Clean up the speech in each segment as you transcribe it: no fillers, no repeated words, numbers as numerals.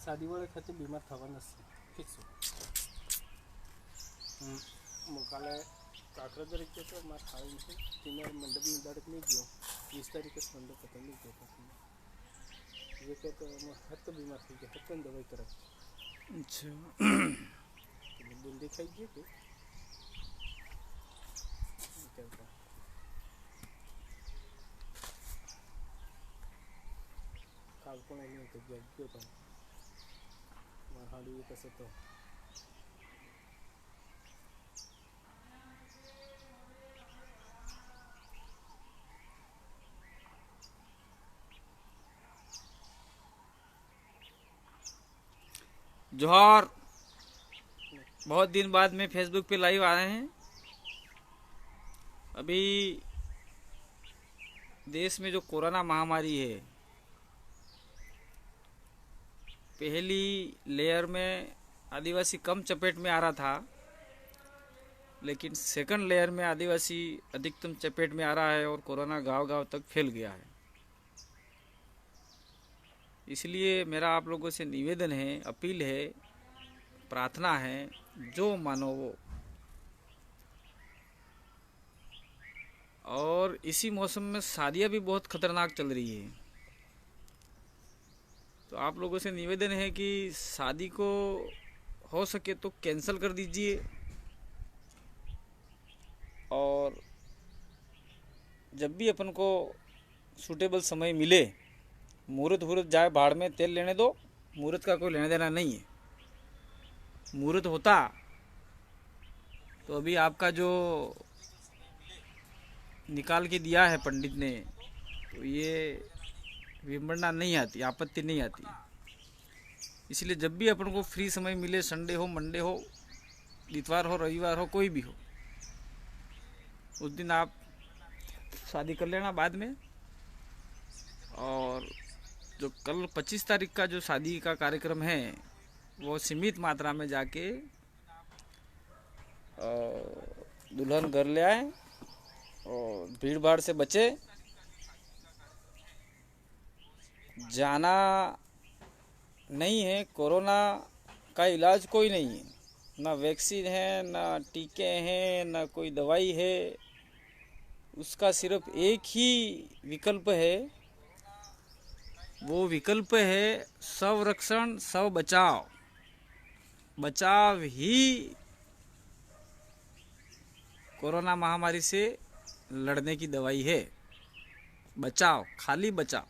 शादी वाले खाते बीमार થવાના છે ફિક્સ કાલે કાકરા તરીકે તો મારે ખાવું છે તેના મંડપની દાડક નહીં ગયો 20 તારીખે મંડપ પતંગ નહીં ગયો ये कहते हत्त बीमार થઈ ગયા હત્તન દવાઈ કરે अच्छा बूंदी खाई गई तो काल को नहीं तो गयो तो हाड़ी कैसे तो जोहार। बहुत दिन बाद में फेसबुक पे लाइव आ रहे हैं। अभी देश में जो कोरोना महामारी है, पहली लेयर में आदिवासी कम चपेट में आ रहा था, लेकिन सेकंड लेयर में आदिवासी अधिकतम चपेट में आ रहा है और कोरोना गांव-गांव तक फैल गया है। इसलिए मेरा आप लोगों से निवेदन है, अपील है, प्रार्थना है, जो मानो वो। और इसी मौसम में शादियां भी बहुत खतरनाक चल रही है, तो आप लोगों से निवेदन है कि शादी को हो सके तो कैंसिल कर दीजिए। और जब भी अपन को सूटेबल समय मिले, मुहूर्त वहूर्त जाए भाड़ में, तेल लेने दो। मुहूर्त का कोई लेने देना नहीं है। मुहूर्त होता तो अभी आपका जो निकाल के दिया है पंडित ने, तो ये विडंबना नहीं आती, आपत्ति नहीं आती। इसलिए जब भी अपन को फ्री समय मिले, संडे हो, मंडे हो, इतवार हो, रविवार हो, कोई भी हो, उस दिन आप शादी कर लेना बाद में। और जो कल 25 तारीख का जो शादी का कार्यक्रम है, वो सीमित मात्रा में जाके दुल्हन घर ले आए और भीड़ भाड़ से बचे। जाना नहीं है। कोरोना का इलाज कोई नहीं है, ना वैक्सीन है, ना टीके हैं, ना कोई दवाई है। उसका सिर्फ एक ही विकल्प है, वो विकल्प है संरक्षण, स्व बचाव। बचाव ही कोरोना महामारी से लड़ने की दवाई है। बचाव, खाली बचाव।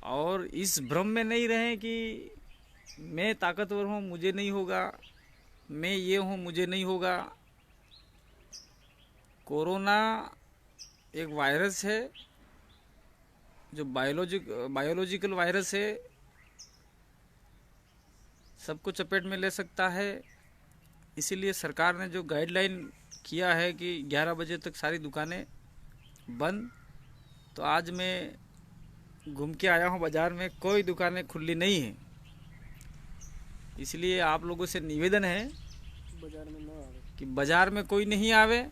और इस भ्रम में नहीं रहें कि मैं ताकतवर हूँ, मुझे नहीं होगा, मैं ये हूँ, मुझे नहीं होगा। कोरोना एक वायरस है जो बायोलॉजिकल वायरस है, सबको चपेट में ले सकता है। इसीलिए सरकार ने जो गाइडलाइन किया है कि 11 बजे तक सारी दुकानें बंद, तो आज मैं घूम के आया हूँ बाज़ार में, कोई दुकानें खुली नहीं है। इसलिए आप लोगों से निवेदन है बाजार में ना आवे, कि बाज़ार में कोई नहीं आवे।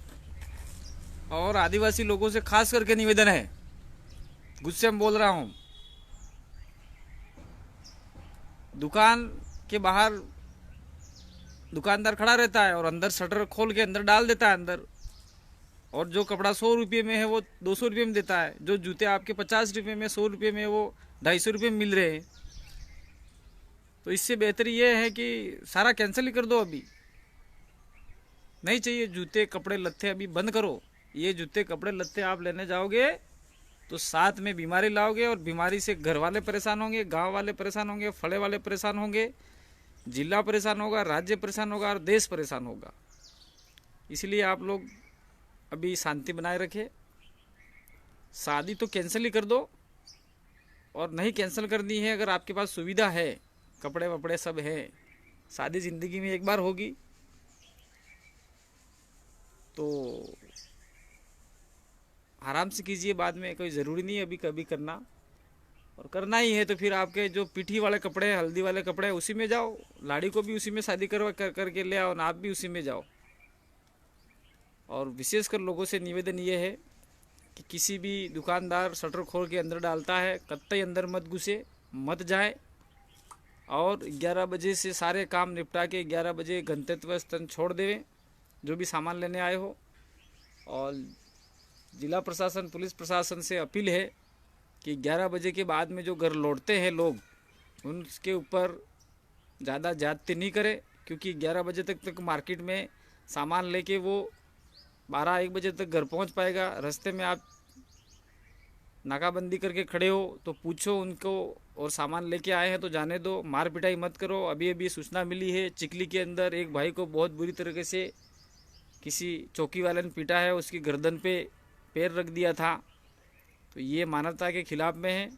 और आदिवासी लोगों से खास करके निवेदन है, गुस्से में बोल रहा हूँ, दुकान के बाहर दुकानदार खड़ा रहता है और अंदर शटर खोल के अंदर डाल देता है अंदर। और जो कपड़ा 100 रुपये में है वो 200 रुपये में देता है। जो जूते आपके 50 रुपये में, 100 रुपये में, वो 250 रुपये में मिल रहे हैं। तो इससे बेहतर ये है कि सारा कैंसिल ही कर दो। अभी नहीं चाहिए जूते कपड़े लत्ते, अभी बंद करो। ये जूते कपड़े लत्ते आप लेने जाओगे तो साथ में बीमारी लाओगे, और बीमारी से घर वाले परेशान होंगे, गांव वाले परेशान होंगे, फड़े वाले परेशान होंगे, जिला परेशान होगा, राज्य परेशान होगा और देश परेशान होगा। इसलिए आप लोग अभी शांति बनाए रखें। शादी तो कैंसिल ही कर दो, और नहीं कैंसिल करनी है, अगर आपके पास सुविधा है, कपड़े वपड़े सब है, शादी ज़िंदगी में एक बार होगी, तो आराम से कीजिए। बाद में कोई ज़रूरी नहीं है अभी कभी करना, और करना ही है तो फिर आपके जो पीठी वाले कपड़े हैं, हल्दी वाले कपड़े हैं, उसी में जाओ। लाड़ी को भी उसी में शादी करके ले आओ, ना आप भी उसी में जाओ। और विशेषकर लोगों से निवेदन ये है कि किसी भी दुकानदार शटर खोल के अंदर डालता है, कतई अंदर मत घुसे, मत जाए और 11 बजे से सारे काम निपटा के 11 बजे गंतव्य स्थल छोड़ देवें जो भी सामान लेने आए हो। और जिला प्रशासन पुलिस प्रशासन से अपील है कि 11 बजे के बाद में जो घर लौटते हैं लोग उनके ऊपर ज़्यादा ज्यादती नहीं करें, क्योंकि 11 बजे तक मार्केट में सामान लेके वो 12-1 बजे तक घर पहुंच पाएगा। रास्ते में आप नाकाबंदी करके खड़े हो तो पूछो उनको, और सामान लेके आए हैं तो जाने दो, मार पिटाई मत करो। अभी अभी सूचना मिली है चिखली के अंदर एक भाई को बहुत बुरी तरीके से किसी चौकी वाले ने पीटा है, उसकी गर्दन पे पैर रख दिया था। तो ये मानवता के खिलाफ में है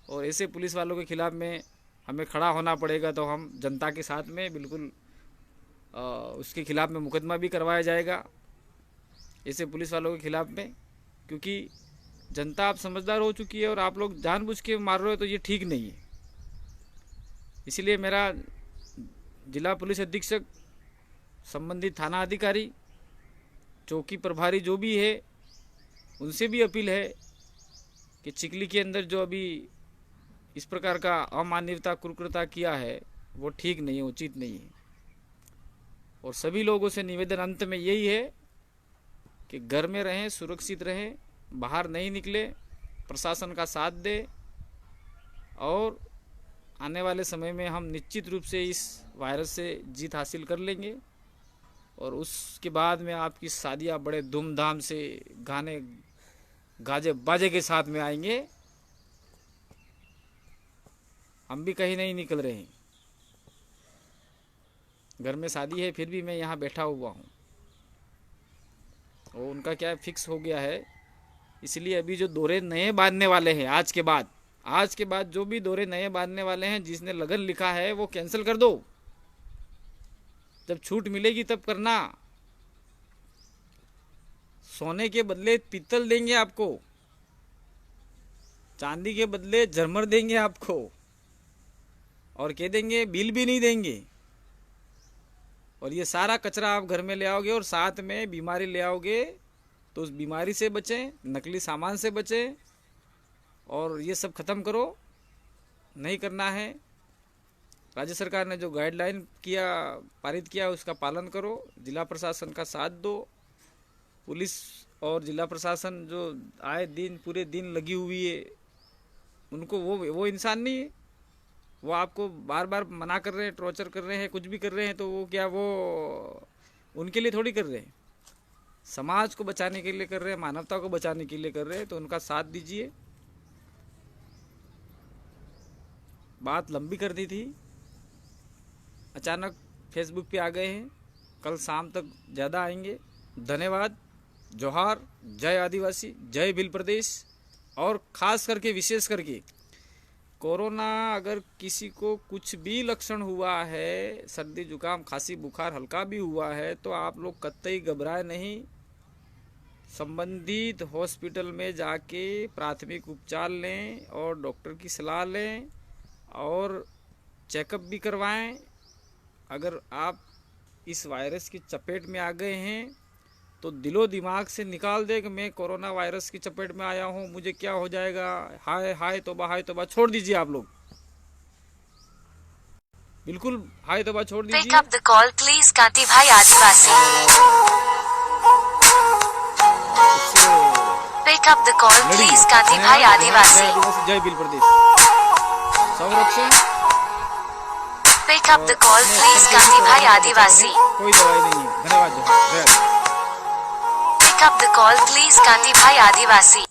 और ऐसे पुलिस वालों के खिलाफ में हमें खड़ा होना पड़ेगा। तो हम जनता के साथ में बिल्कुल उसके खिलाफ में मुकदमा भी करवाया जाएगा ऐसे पुलिस वालों के खिलाफ में, क्योंकि जनता आप समझदार हो चुकी है और आप लोग जानबूझ के मार रहे हो तो ये ठीक नहीं है। इसलिए मेरा जिला पुलिस अधीक्षक, संबंधित थाना अधिकारी, चौकी प्रभारी जो भी है उनसे भी अपील है कि चिखली के अंदर जो अभी इस प्रकार का अमानवीयता क्रूरता किया है वो ठीक नहीं है, उचित नहीं है। और सभी लोगों से निवेदन अंत में यही है कि घर में रहें, सुरक्षित रहें, बाहर नहीं निकले, प्रशासन का साथ दे और आने वाले समय में हम निश्चित रूप से इस वायरस से जीत हासिल कर लेंगे। और उसके बाद में आपकी शादियां बड़े धूमधाम से गाने गाजे बाजे के साथ में आएंगे। हम भी कहीं नहीं निकल रहे हैं, घर में शादी है फिर भी मैं यहाँ बैठा हुआ हूँ। और उनका क्या फिक्स हो गया है, इसलिए अभी जो दौरे नए बांधने वाले हैं आज के बाद जो भी दौरे नए बांधने वाले हैं, जिसने लगन लिखा है वो कैंसिल कर दो। जब छूट मिलेगी तब करना। सोने के बदले पीतल देंगे आपको, चांदी के बदले झरमर देंगे आपको और कह देंगे बिल भी नहीं देंगे। और ये सारा कचरा आप घर में ले आओगे और साथ में बीमारी ले आओगे, तो उस बीमारी से बचें, नकली सामान से बचें और ये सब खत्म करो। नहीं करना है, राज्य सरकार ने जो गाइडलाइन पारित किया उसका पालन करो, जिला प्रशासन का साथ दो। पुलिस और जिला प्रशासन जो आए दिन पूरे दिन लगी हुई है, उनको वो इंसान नहीं है। वो आपको बार बार मना कर रहे हैं, टॉर्चर कर रहे हैं, कुछ भी कर रहे हैं, तो वो क्या वो उनके लिए थोड़ी कर रहे हैं, समाज को बचाने के लिए कर रहे हैं, मानवता को बचाने के लिए कर रहे हैं। तो उनका साथ दीजिए। बात लंबी कर दी थी, अचानक फेसबुक पे आ गए हैं, कल शाम तक ज़्यादा आएंगे। धन्यवाद, जोहार, जय आदिवासी, जय भील प्रदेश। और ख़ास करके विशेष करके कोरोना अगर किसी को कुछ भी लक्षण हुआ है, सर्दी जुकाम खांसी बुखार हल्का भी हुआ है, तो आप लोग कतई घबराए नहीं। संबंधित हॉस्पिटल में जाके प्राथमिक उपचार लें और डॉक्टर की सलाह लें और चेकअप भी करवाएं। अगर आप इस वायरस की चपेट में आ गए हैं तो दिलो दिमाग से निकाल दे कि मैं कोरोना वायरस की चपेट में आया हूं, मुझे क्या हो जाएगा, हाय हाय तौबा छोड़ दीजिए। आप लोग बिल्कुल हाय तौबा छोड़ दीजिए। Pick up the call please Kanti bhai Adivasi. Pick up the call please Kanti bhai Adivasi. जय भील प्रदेश संरक्षण। Pick up the call please Kanti bhai Adivasi. कोई दवाई नहीं है। धन्यवाद। Pick up the call please Kanti bhai Adivasi.